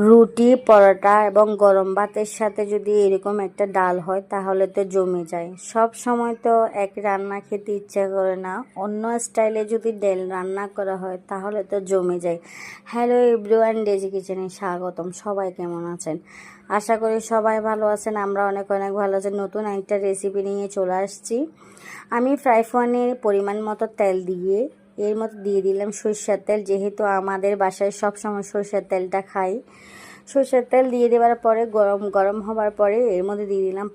রুটি, পরোটা এবং গরম ভাতের সাথে যদি এরকম একটা ডাল হয় তাহলে তো জমে যায়। সব সময় তো এক রান্না খেতে ইচ্ছা করে না, অন্য স্টাইলে যদি ডাল রান্না করা হয় তাহলে তো জমে যায়। হ্যালো এভরিওয়ান, ডেজি কিচেনে স্বাগতম। সবাই কেমন আছেন? আশা করি সবাই ভালো আছেন। আমরা অনেক অনেক ভালো আছি। নতুন একটা রেসিপি নিয়ে চলে আসছি। আমি ফ্রাই প্যানের পরিমাণ মতো তেল দিয়ে এর মধ্যে দিয়ে দিলাম সরষের তেল, যেহেতু আমাদের বাসায় সবসময় সরষের তেলটা খাই। সরষের তেল দিয়ে দেওয়ার পরে গরম হবার পরে এর মধ্যে দিয়ে দিলাম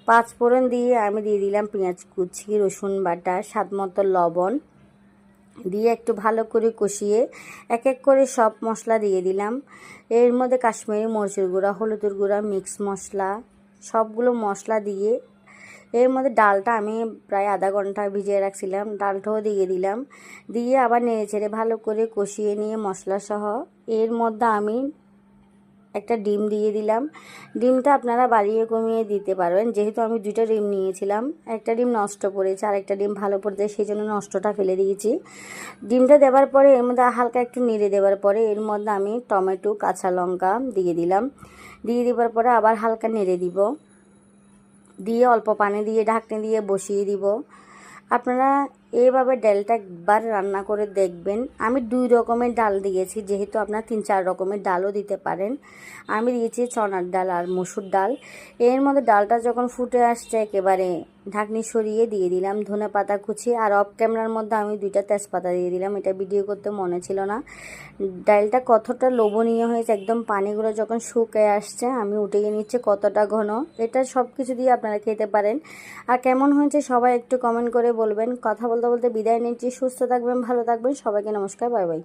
পাঁচ ফোড়ন দিয়ে আমি দিয়ে দিলাম পেঁয়াজ কুচি, রসুন বাটা, স্বাদ মতো লবণ দিয়ে একটু ভালো করে কষিয়ে এক এক করে সব মশলা দিয়ে দিলাম। এর মধ্যে কাশ্মীরি মরিচের গুঁড়া, হলুদের গুঁড়া, মিক্স মশলা, সবগুলো মশলা দিয়ে এর মধ্যে ডালটা আমি প্রায় আধা ঘন্টা ভিজিয়ে রাখছিলাম, ডালটাও দিয়ে দিলাম। দিয়ে আবার নেড়ে চেড়ে ভালো করে কষিয়ে নিয়ে মশলা সহ এর মধ্যে আমি একটা ডিম দিয়ে দিলাম। ডিমটা আপনারা বাড়িয়ে কমিয়ে দিতে পারবেন, যেহেতু আমি 2টা ডিম নিয়েছিলাম। একটা ডিম নষ্ট পড়েছে আর একটা ডিম ভালো পড়েছে, সেই জন্য নষ্টটা ফেলে দিয়েছি। ডিমটা দেওয়ার পরে এর মধ্যে হালকা একটু নেড়ে দেওয়ার পরে এর মধ্যে আমি টমেটো, কাঁচা লঙ্কা দিয়ে দিলাম। দিয়ে দেওয়ার পরে আবার হালকা নেড়ে দিব, দিয়ে অল্প পানি দিয়ে ঢাকনি দিয়ে বসিয়ে দিব। আপনারা এইভাবে ডালটা একবার রান্না করে দেখবেন। আমি 2 রকমের ডাল দিয়েছি, যেহেতু আপনারা 3-4 রকমের ডালও দিতে পারেন। আমি দিয়েছি চনার ডাল আর মসুর ডাল। এর মধ্যে ডালটা যখন ফুটে আসছে একেবারে ঢাকনি সরিয়ে দিয়ে দিলাম ধনেপাতা কুচি, আর অফ ক্যামেরার মধ্যে আমি 2টা তেজপাতা দিয়ে দিলাম। এটা ভিডিও করতে মনে ছিল না। ডালটা কতটা লোভনীয় হয়েছে, একদম পানিগুলো যখন শুকিয়ে আসছে আমি উঠিয়ে নিচ্ছে কতটা ঘন। এটা সব কিছু দিয়ে আপনারা খেতে পারেন। আর কেমন হয়েছে সবাই একটু কমেন্ট করে বলবেন। কথা বলতে বলতে বিদায় নিচ্ছি। সুস্থ থাকবেন, ভালো থাকবেন। সবাইকে নমস্কার, বাই বাই।